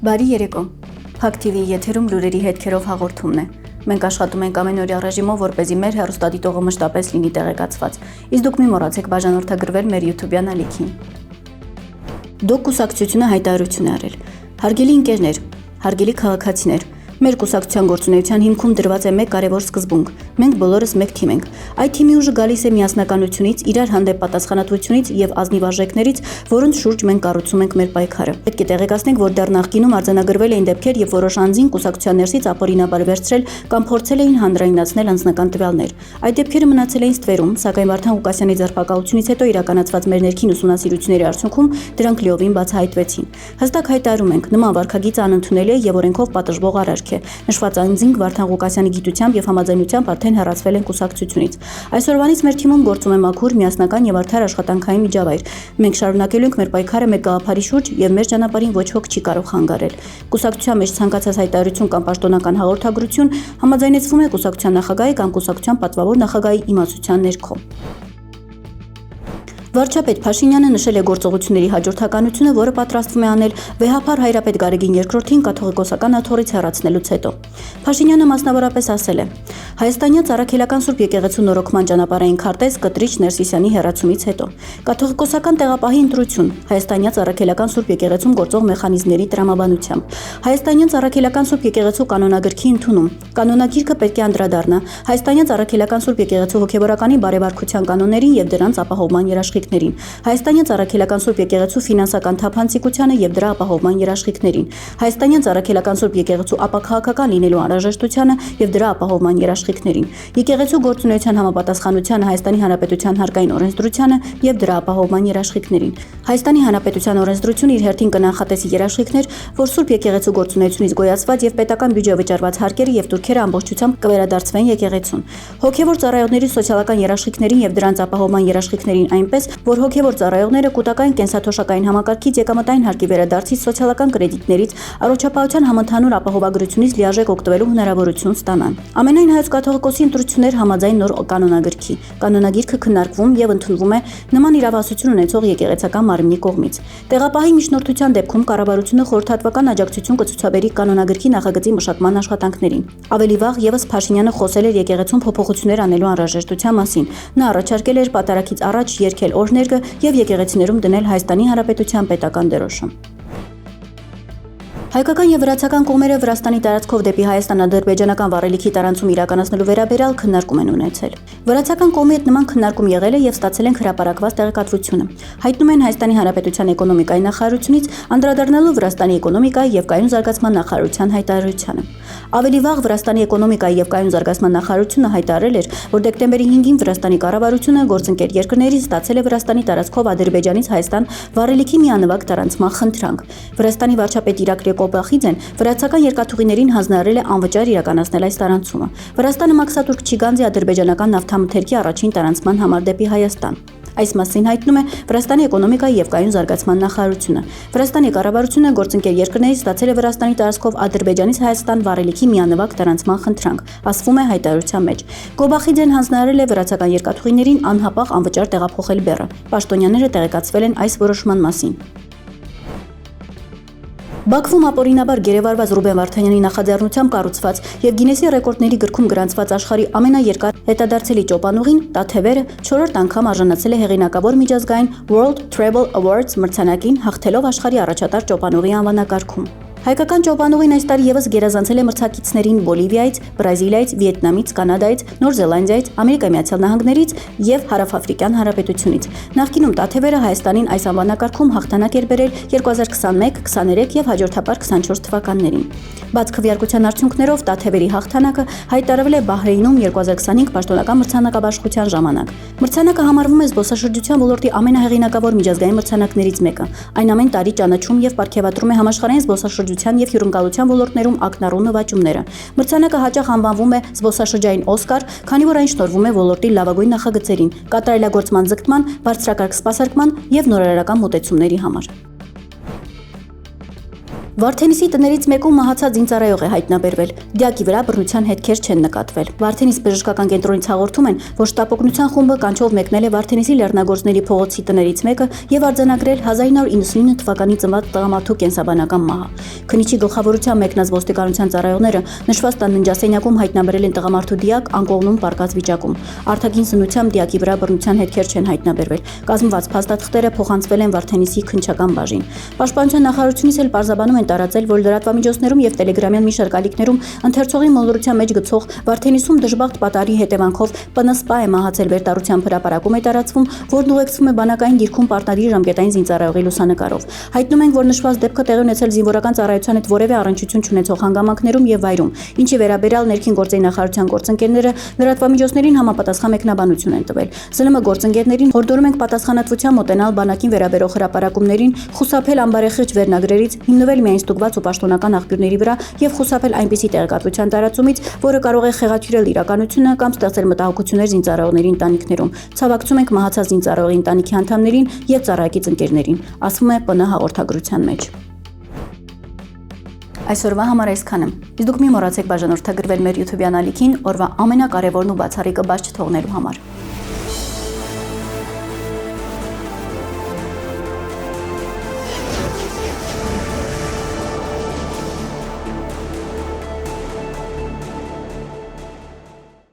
Բարի երեկո։ Փակ TV եթերում լուրերի հետքերով հաղորդումն է։ Մենք աշխատում ենք ամենօրյա ռեժիմով, որպեսզի մեր հեռուստադիտողը մշտապես լինի տեղեկացված։ Իսկ դուք մի մոռացեք բաժանորդագրվել մեր YouTube-յան ալիքին։ Դուք կուսակցությունը հայտարարություն է արել։ Հարգելի ընկերներ, հարգելի քաղաքացիներ, մեր կուսակցության գործունեության հիմքում դրված է մեկ կարևոր սկզբունք։ Մենք բոլորս մեկ թիմ ենք։ Այդ թիմի ուժը գալիս է միասնականությունից, իրար հանդեպ պատասխանատվությունից եւ ազնիվ արժեքներից, որոնց շուրջ մենք կառուցում ենք մեր պայքարը։ Պետք է տեղեկացնենք, որ դեռ նախկինում արձանագրվել էին դեպքեր, երբ որոշ անձին կուսակցության ներսից ապօրինաբար վերցրել կամ փորձել էին հանրայնացնել անձնական տվյալներ։ Այդ դեպքերը մնացել էին ստվերում, սակայն Վարդան Ղուկասյանի ձերբակալությունից հետո իրականացված մեր ներքին ուսումնասիրությունների արդյունքում դրանք լիովին բացահայտվեցին։ Հստակ հայտարարում ենք, նման վարքագիծը անընդունելի է եւ օրենքով պատժվող արարք է։ Նշված անձինք Վարդան Ղուկասյանի գիտությամբ եւ համաձայնությամբ արդեն հեռացվել են կուսակցությունից։ Այսօրվանից մեր թիմում գործում է մաքուր, միասնական եւ արդար աշխատանքային միջավայր։ Մենք շարունակելու ենք մեր պայքարը մեկ գաղափարի շուրջ եւ մեր ճանապարհին ոչ ոք չի կարող խանգարել։ Կուսակցության մեջ ցանկացած հայտարարություն կամ պաշտոնական հաղորդագրություն համաձայնեցվում է կուսակցության նախագահի կամ կուսակցության պատվավոր նախագահի իմացության ներքո։ Վարչապետ Փաշինյանը նշել է գործողությունների հաջորդականությունը, որը պատրաստվում է անել վեհափառ հայրապետ Գարեգին II-ին կաթողիկոսական աթոռից հեռացնելուց հետո։ Փաշինյանը մասնավորապես ասել է. Հայաստանյան Ծառաքելական Սուրբ Եկեղեցու նորոգման ճանապարհային քարտեզ Կտրիչ Ներսիսյանի հեռացումից հետո կաթողիկոսական տեղապահի ընտրություն Հայաստանյան Ծառաքելական Սուրբ Եկեղեցում գործող մեխանիզմների տրամաբանությամբ Հայաստանյան Ծառաքելական Սուրբ Եկեղեցու կանոնագրքի ընդունում կանոնագիրքը պետք է անդրադառնա Հայաստանյան Ծառաքելական Սուրբ Եկեղեցու հոգևորականի բարեվարքության կանոններին եւ դրանց ապահովման երաշխիքներին Հայաստանյան Ծառաքելական Սուրբ Եկեղեցու ֆինանսական թափանցիկությանը եւ դրա ապահովման երաշխիքներին Հայաստանյան Ծառաքելական Սուրբ Եկեղեցու ապաքաղաքական լինելու անհրաժեշտությանը եւ դրա ապահովման երաշխիքներին Եկեղեցու գործունեության համապատասխանությանը Հայաստանի Հանրապետության հարկային օրենսդրությանը եւ դրա ապահովման երաշխիքներին Հայաստանի Հանրապետության օրենսդրությունը իր հերթին կնախատեսի երաշխիքներ, որ Սուրբ Եկեղեցու գործունեությունից գոյացված եւ պետական բյուջե վճարված հարկերը եւ турքերը ամբողջությամբ կվերադարձվեն եկեղեցուն հոգեվոր ծառայողների սոցիալական երաշխիքներին եւ դրանց ապահովման երաշխիքներին այնպես, որ հոգեվոր ծառայողները կൂട്ടակային կենսաթոշակային համակարգից եկամտային հարկի վերադարձից սոցիալական կրեդիտներից առողջապահության համընդհանուր ապահովագրությունից լիարժեք օգտվելու հնարավորություն ստանան։ Ամենայն հայոց կաթողիկոսի ընտրություններ համաձայն նոր կանոնագրքի։ Կանոնագիրքը քննարկվում եւ ընդունվում է նման իրավասություն ունեցող եկեղեցական մարմնի կողմից։ Տեղապահի միջնորդության դեպքում կառավարությունը խորհրդատվական աջակցություն կցուցաբերի կանոնագրքի նախագծի մշակման աշխատանքներին։ Ավելի վաղ եւս Փաշինյանը խոսել էր եկեղեցուն փոփոխություններ անելու անհրաժեշտության մասին։ Նա առաջարկել էր պատարագից առաջ երկել օրհներգը եւ եկեղեցիներում դնել Հայաստանի Հանրապետության պետական դրոշը։ Հայկական եւ վրացական կողմերը Վրաստանի տարածքով դեպի Հայաստան-ադրբեջանական վառելիքի տարանցում իրականացնելու վերաբերյալ քննարկում են ունեցել։ Վրացական կողմի հետ նման քննարկում եղել է եւ ստացել են հրապարակված տեղեկատվությունը։ Հայտնում են Հայաստանի Հանրապետության էկոնոմիկայի նախարարությունից անդրադառնալով Վրաստանի էկոնոմիկայի եւ կայուն զարգացման նախարարության հայտարարությանը։ Ավելի վաղ Վրաստանի էկոնոմիկայի եւ կայուն զարգացման նախարարությունը հայտարարել էր, որ դեկտեմբերի 5-ին Վրաստանի կառավարությունը գործընկեր երկրներից ստացել է Վրաստանի տարածքով Ադրբեջանից Հայաստան վառելիքի միանվագ տարանցման խնդրանք։ Վրաստանի վարչապետ Իրակլի Կոբախիձեն վրացական երկաթուղիներին հանձնարարել է անվճար իրականացնել այս տարանցումը։ Վրաստանը մաքսատուրք չի գանձի ադրբեջանական նավթամթերքի առաջին տարանցման համար դեպի Հայաստան։ Այս մասին հայտնում է Վրաստանի էկոնոմիկայի եւ կայուն զարգացման նախարարությունը։ Վրաստանի կառավարությունը գործընկեր երկրներից ստացել է Վրաստանի տարածքով Ադրբեջանից Հայաստան վառելիքի միանվագ տարանցման խնդրանք, ասվում է հայտարարության մեջ։ Կոբախիձեն հանձնարարել է վրացական երկաթուղիներին անհապաղ անվճար տեղափոխել բեռը։ Պաշտոնյաները տեղեկացվել են այս որոշման մասին։ Բաքվում ապօրինաբար գերեվարված Ռուբեն Վարդանյանի նախաձեռնությամբ կառուցված եւ Գինեսի ռեկորդների գրքում գրանցված աշխարհի ամենաերկար հետադարձելի ճոպանուղին Տաթևերը 4-րդ անգամ արժանացել է հեղինակավոր միջազգային World Travel Awards մրցանակին, հաղթելով աշխարհի առաջատար ճոպանուղի անվանակարգում։ Հայկական ճոպանուղին այս տարի եւս գերազանցել է մրցակիցներին Բոլիվիայից, Բրազիլիայից, Վիետնամից, Կանադայից, Նոր Զելանդիայից, Ամերիկայի Միացյալ Նահանգներից եւ Հարավաֆրիկյան Հանրապետությունից։ Նախկինում Տաթևերը Հայաստանին այս անվանակարգում հաղթանակ էր բերել 2021, 23 եւ հաջորդաբար 24 թվականներին։ Բաց քվեարկության արդյունքներով Տաթևերի հաղթանակը հայտարարվել է Բահրեյնում 2025 պաշտոնական մրցանակաբաշխության ժամանակ։ Մրցանակը համարվում է զբոսաշրջության ոլորտի ամենահեղինակավոր միջազգային մրցանակներից մեկը։ Այն ամեն տարի ճանաչում եւ պարգևատրում է համաշխարհային զբոսաշրջության ստեղծագործության եւ հյուրընկալության ոլորտներում ակնառու նվաճումները։ Մրցանակը հաճախ անվանվում է զբոսաշրջային Օսկար, քանի որ այն շնորհվում է ոլորտի լավագույն նախագծերին, կատարելագործման ձգտման, բարձրակարգ սպասարկման եւ նորարարական մոտեցումների համար։ Վարդենիսի տներից մեկում մահացած զինծառայող է հայտնաբերվել։ Դիակի վրա բռնության հետքեր չեն նկատվել։ Վարդենիս բժշկական կենտրոնից հաղորդում են, որ շտապօգնության խումբը կանչով մեկնել է Վարդենիսի Լեռնագործների փողոցի տներից մեկը եւ արձանագրել 1999 թվականի ծնված տղամարդու կենսաբանական մահը։ Քննիչի գլխավորությամբ մեկնած ոստիկանության ծառայողները նշված տան ննջասենյակում հայտնաբերել են տղամարդու դիակ անկողնում պառկած վիճակում։ Արտաքին զննությամբ դիակի վրա բռնության հետքեր չեն հայտնաբերվել։ Կազմված փաստաթղթերը փոխանցվել են Վարդենիսի քննչական բաժին։ Պաշտպանության նախարարությունից էլ պարզաբանում են տարածել, որ լրատվամիջոցներում եւ տելեգրամյան մի շարք ալիքներում ընթերցողի մոլորության մեջ գցող Վարդենիսում դժբախտ պատարի հետևանքով ՊՆՍՊ է մահացել վերտարության հրապարակում է տարածվում, որն ուղեկցվում է բանակային դիրքում պարտադիր ժամկետային զինծառայողի լուսանկարով։ Հայտնում ենք, որ նշված դեպքը տեղի ունեցել զինվորական ծառայության հետ որևէ առնչություն չունեցող հանգամանքներում եւ վայրում, ինչի վերաբերյալ ներքին գործերի նախարարության գործընկերները լրատվամիջոցներին համապատասխան մեկնաբանություն են տվել։ ԶԼՄ գործընկերներին հորդորում ենք պատասխանատվությամբ մոտենալ բանակին վերաբերող հրապարակումներին, խուսափել ամբարեխիղճ վերնագրերից, հիմնվել միայն ստուգված ու պաշտոնական աղբյուրների վրա եւ խուսափել այնպիսի տեղեկատվության տարածումից, որը կարող է խեղաթյուրել իրականությունը կամ ստեղծել մտահոգություններ զինծառայողների ընտանիքներում։ Ցավակցում ենք մահացած զինծառայողի ընտանիքի անդամներին եւ ծառայակից ընկերներին, ասվում է ՊՆ հաղորդագրության մեջ։ Այսօրվա համար այսքանը։ Իսկ դուք մի մոռացեք բաժանորդագրվել մեր YouTube-յան ալիքին օրվա ամենակարևորն ու բացառիկը բաց չթողնելու համար։